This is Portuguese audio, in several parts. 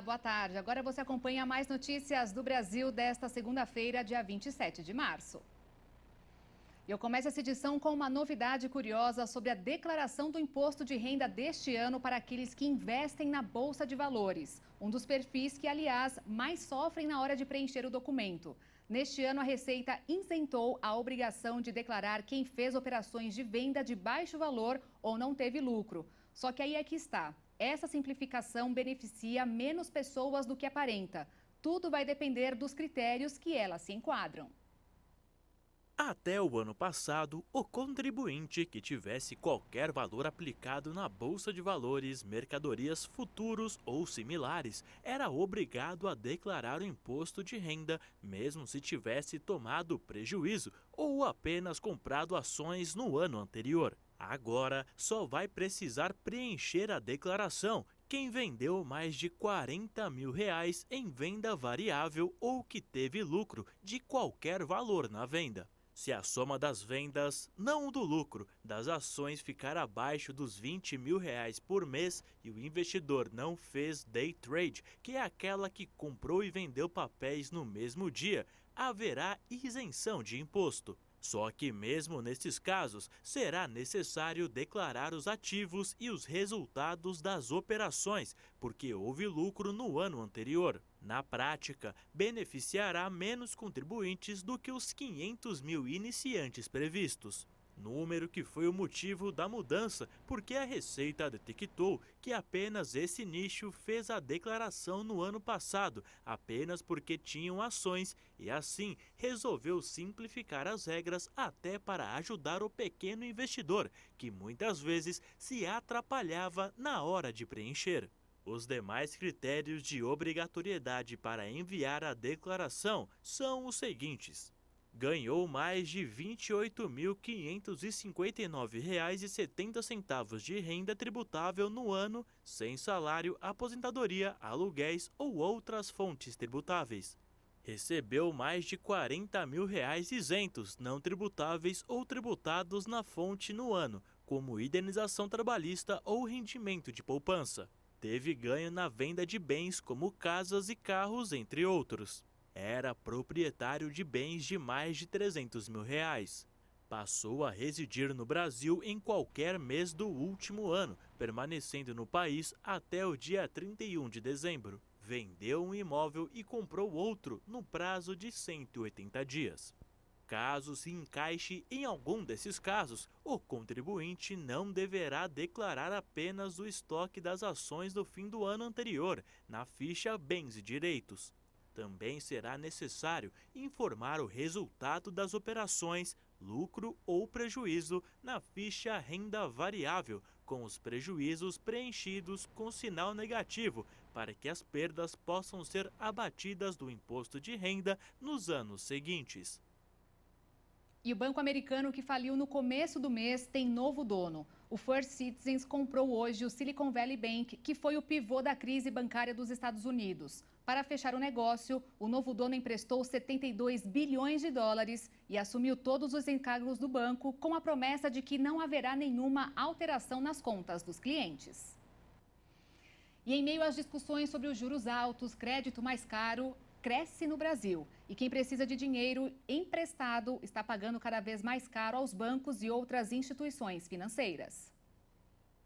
Olá, boa tarde. Agora você acompanha mais notícias do Brasil desta segunda-feira, dia 27 de março. Eu começo essa edição com uma novidade curiosa sobre a declaração do imposto de renda deste ano para aqueles que investem na Bolsa de Valores. Um dos perfis que, aliás, mais sofrem na hora de preencher o documento. Neste ano, a Receita isentou a obrigação de declarar quem fez operações de venda de baixo valor ou não teve lucro. Só que aí é que está. Essa simplificação beneficia menos pessoas do que aparenta. Tudo vai depender dos critérios que elas se enquadram. Até o ano passado, o contribuinte que tivesse qualquer valor aplicado na Bolsa de Valores, mercadorias futuros ou similares, era obrigado a declarar o imposto de renda, mesmo se tivesse tomado prejuízo ou apenas comprado ações no ano anterior. Agora, só vai precisar preencher a declaração quem vendeu mais de R$ 40 mil em venda variável ou que teve lucro de qualquer valor na venda. Se a soma das vendas, não do lucro, das ações ficar abaixo dos R$ 20 mil por mês e o investidor não fez day trade, que é aquela que comprou e vendeu papéis no mesmo dia, haverá isenção de imposto. Só que mesmo nesses casos, será necessário declarar os ativos e os resultados das operações, porque houve lucro no ano anterior. Na prática, beneficiará menos contribuintes do que os 500 mil iniciantes previstos. Número que foi o motivo da mudança, porque a Receita detectou que apenas esse nicho fez a declaração no ano passado, apenas porque tinham ações, e assim resolveu simplificar as regras até para ajudar o pequeno investidor, que muitas vezes se atrapalhava na hora de preencher. Os demais critérios de obrigatoriedade para enviar a declaração são os seguintes: ganhou mais de R$ 28.559,70 de renda tributável no ano, sem salário, aposentadoria, aluguéis ou outras fontes tributáveis. Recebeu mais de R$ 40 mil isentos, não tributáveis ou tributados na fonte no ano, como indenização trabalhista ou rendimento de poupança. Teve ganho na venda de bens como casas e carros, entre outros. Era proprietário de bens de mais de R$ 300 mil. Passou a residir no Brasil em qualquer mês do último ano, permanecendo no país até o dia 31 de dezembro. Vendeu um imóvel e comprou outro no prazo de 180 dias. Caso se encaixe em algum desses casos, o contribuinte não deverá declarar apenas o estoque das ações do fim do ano anterior, na ficha Bens e Direitos. Também será necessário informar o resultado das operações, lucro ou prejuízo, na ficha Renda Variável, com os prejuízos preenchidos com sinal negativo, para que as perdas possam ser abatidas do imposto de renda nos anos seguintes. E o banco americano que faliu no começo do mês tem novo dono. O First Citizens comprou hoje o Silicon Valley Bank, que foi o pivô da crise bancária dos Estados Unidos. Para fechar o negócio, o novo dono emprestou 72 bilhões de dólares e assumiu todos os encargos do banco com a promessa de que não haverá nenhuma alteração nas contas dos clientes. E em meio às discussões sobre os juros altos, crédito mais caro cresce no Brasil. E quem precisa de dinheiro emprestado está pagando cada vez mais caro aos bancos e outras instituições financeiras.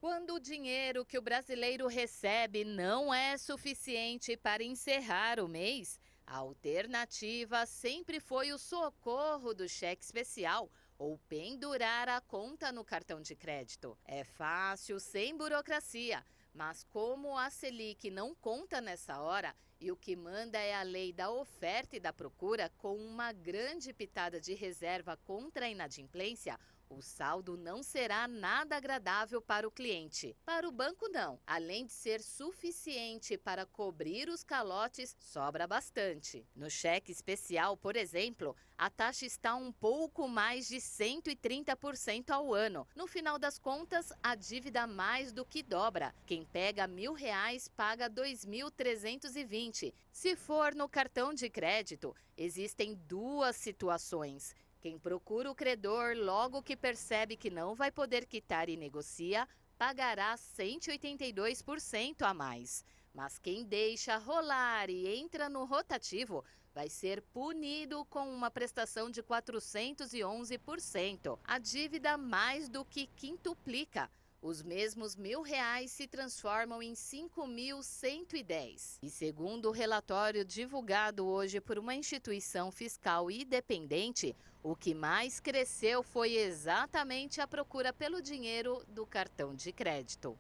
Quando o dinheiro que o brasileiro recebe não é suficiente para encerrar o mês, a alternativa sempre foi o socorro do cheque especial ou pendurar a conta no cartão de crédito. É fácil, sem burocracia, mas como a Selic não conta nessa hora e o que manda é a lei da oferta e da procura, com uma grande pitada de reserva contra a inadimplência, o saldo não será nada agradável para o cliente. Para o banco, não. Além de ser suficiente para cobrir os calotes, sobra bastante. No cheque especial, por exemplo, a taxa está um pouco mais de 130% ao ano. No final das contas, a dívida mais do que dobra. Quem pega R$ 1.000 paga 2.320. Se for no cartão de crédito, existem duas situações. Quem procura o credor logo que percebe que não vai poder quitar e negocia, pagará 182% a mais. Mas quem deixa rolar e entra no rotativo vai ser punido com uma prestação de 411%. A dívida mais do que quintuplica. Os mesmos R$ 1.000 se transformam em 5.110. E segundo o relatório divulgado hoje por uma instituição fiscal independente, o que mais cresceu foi exatamente a procura pelo dinheiro do cartão de crédito.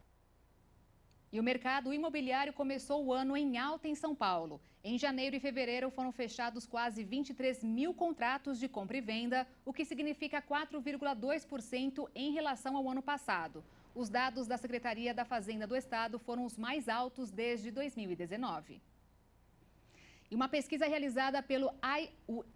E o mercado imobiliário começou o ano em alta em São Paulo. Em janeiro e fevereiro foram fechados quase 23 mil contratos de compra e venda, o que significa 4,2% em relação ao ano passado. Os dados da Secretaria da Fazenda do Estado foram os mais altos desde 2019. E uma pesquisa realizada pelo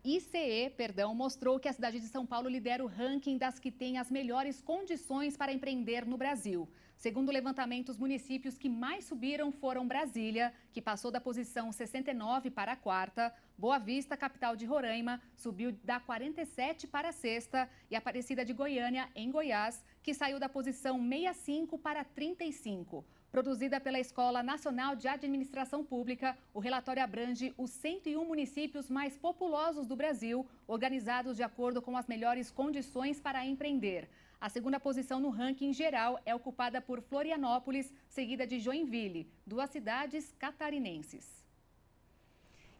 ICE, mostrou que a cidade de São Paulo lidera o ranking das que têm as melhores condições para empreender no Brasil. Segundo o levantamento, os municípios que mais subiram foram Brasília, que passou da posição 69 para a quarta, Boa Vista, capital de Roraima, subiu da 47 para a sexta, e Aparecida de Goiânia, em Goiás, que saiu da posição 65 para 35. Produzida pela Escola Nacional de Administração Pública, o relatório abrange os 101 municípios mais populosos do Brasil, organizados de acordo com as melhores condições para empreender. A segunda posição no ranking geral é ocupada por Florianópolis, seguida de Joinville, duas cidades catarinenses.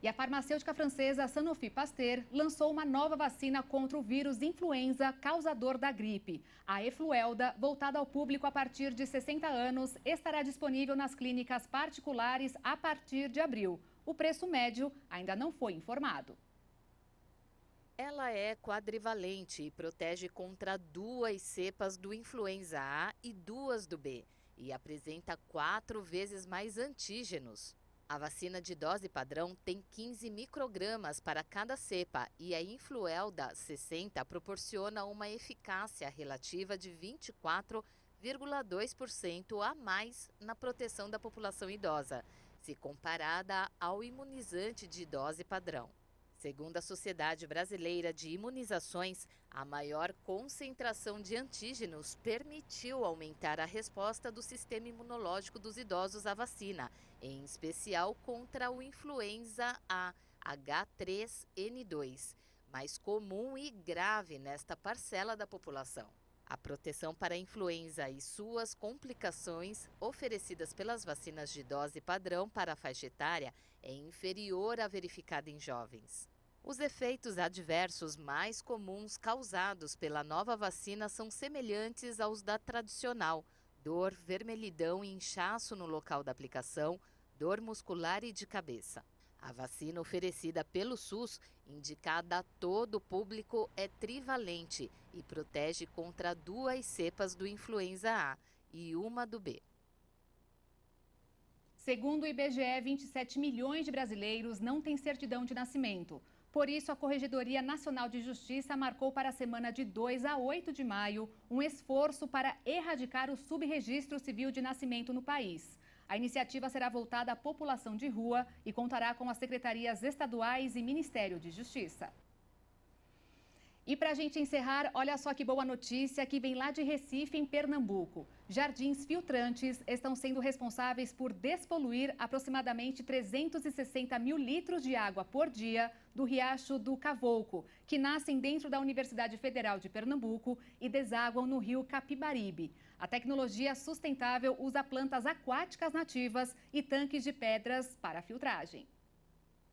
E a farmacêutica francesa Sanofi Pasteur lançou uma nova vacina contra o vírus influenza causador da gripe. A Efluelda, voltada ao público a partir de 60 anos, estará disponível nas clínicas particulares a partir de abril. O preço médio ainda não foi informado. Ela é quadrivalente e protege contra 2 cepas do influenza A e 2 do B, e apresenta 4 vezes mais antígenos. A vacina de dose padrão tem 15 microgramas para cada cepa e a Influelda 60 proporciona uma eficácia relativa de 24,2% a mais na proteção da população idosa, se comparada ao imunizante de dose padrão. Segundo a Sociedade Brasileira de Imunizações, a maior concentração de antígenos permitiu aumentar a resposta do sistema imunológico dos idosos à vacina, em especial contra o influenza A H3N2, mais comum e grave nesta parcela da população. A proteção para a influenza e suas complicações oferecidas pelas vacinas de dose padrão para a faixa etária é inferior à verificada em jovens. Os efeitos adversos mais comuns causados pela nova vacina são semelhantes aos da tradicional: dor, vermelhidão e inchaço no local da aplicação, dor muscular e de cabeça. A vacina oferecida pelo SUS, indicada a todo o público, é trivalente e protege contra 2 cepas do influenza A e uma do B. Segundo o IBGE, 27 milhões de brasileiros não têm certidão de nascimento. Por isso, a Corregedoria Nacional de Justiça marcou para a semana de 2 a 8 de maio um esforço para erradicar o subregistro civil de nascimento no país. A iniciativa será voltada à população de rua e contará com as secretarias estaduais e Ministério de Justiça. E para a gente encerrar, olha só que boa notícia que vem lá de Recife, em Pernambuco. Jardins filtrantes estão sendo responsáveis por despoluir aproximadamente 360 mil litros de água por dia do Riacho do Cavouco, que nascem dentro da Universidade Federal de Pernambuco e desaguam no rio Capibaribe. A tecnologia sustentável usa plantas aquáticas nativas e tanques de pedras para filtragem.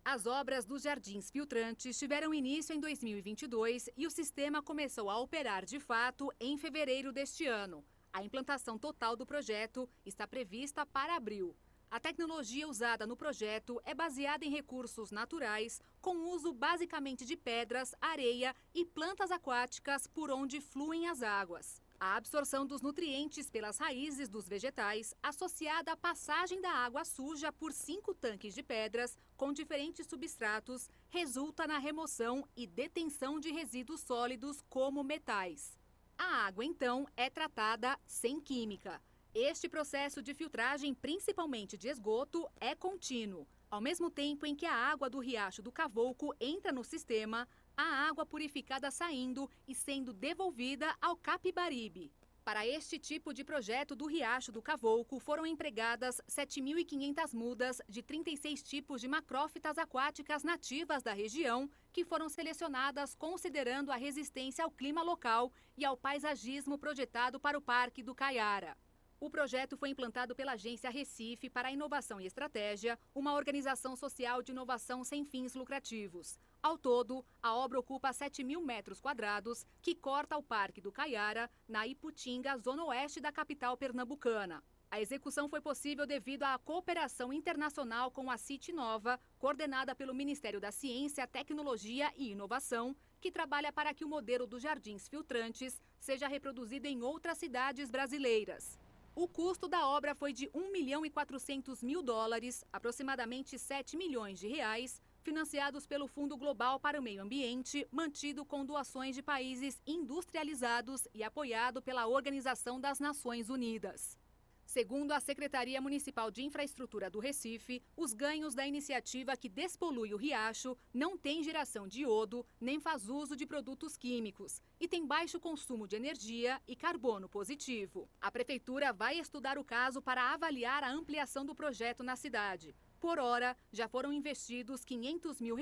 As obras dos jardins filtrantes tiveram início em 2022 e o sistema começou a operar de fato em fevereiro deste ano. A implantação total do projeto está prevista para abril. A tecnologia usada no projeto é baseada em recursos naturais, com uso basicamente de pedras, areia e plantas aquáticas por onde fluem as águas. A absorção dos nutrientes pelas raízes dos vegetais, associada à passagem da água suja por 5 tanques de pedras com diferentes substratos, resulta na remoção e detenção de resíduos sólidos como metais. A água, então, é tratada sem química. Este processo de filtragem, principalmente de esgoto, é contínuo. Ao mesmo tempo em que a água do Riacho do Cavouco entra no sistema, a água purificada saindo e sendo devolvida ao Capibaribe. Para este tipo de projeto do Riacho do Cavouco, foram empregadas 7.500 mudas de 36 tipos de macrófitas aquáticas nativas da região, que foram selecionadas considerando a resistência ao clima local e ao paisagismo projetado para o Parque do Caiara. O projeto foi implantado pela Agência Recife para a Inovação e Estratégia, uma organização social de inovação sem fins lucrativos. Ao todo, a obra ocupa 7.000 metros quadrados, que corta o Parque do Caiara, na Iputinga, zona oeste da capital pernambucana. A execução foi possível devido à cooperação internacional com a City Nova, coordenada pelo Ministério da Ciência, Tecnologia e Inovação, que trabalha para que o modelo dos jardins filtrantes seja reproduzido em outras cidades brasileiras. O custo da obra foi de US$ 1.400.000, aproximadamente 7 milhões de reais, financiados pelo Fundo Global para o Meio Ambiente, mantido com doações de países industrializados e apoiado pela Organização das Nações Unidas. Segundo a Secretaria Municipal de Infraestrutura do Recife, os ganhos da iniciativa que despolui o riacho não têm geração de iodo nem faz uso de produtos químicos e tem baixo consumo de energia e carbono positivo. A Prefeitura vai estudar o caso para avaliar a ampliação do projeto na cidade. Por hora, já foram investidos R$500 mil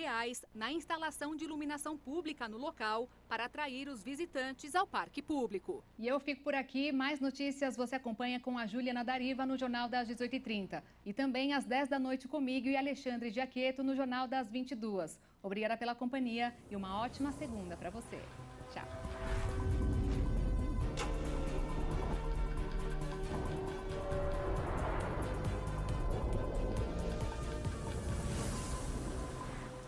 na instalação de iluminação pública no local para atrair os visitantes ao parque público. E eu fico por aqui. Mais notícias você acompanha com a Juliana Dariva no Jornal das 18h30. E também às 10 da noite comigo e Alexandre Giaqueto no Jornal das 22h. Obrigada pela companhia e uma ótima segunda para você.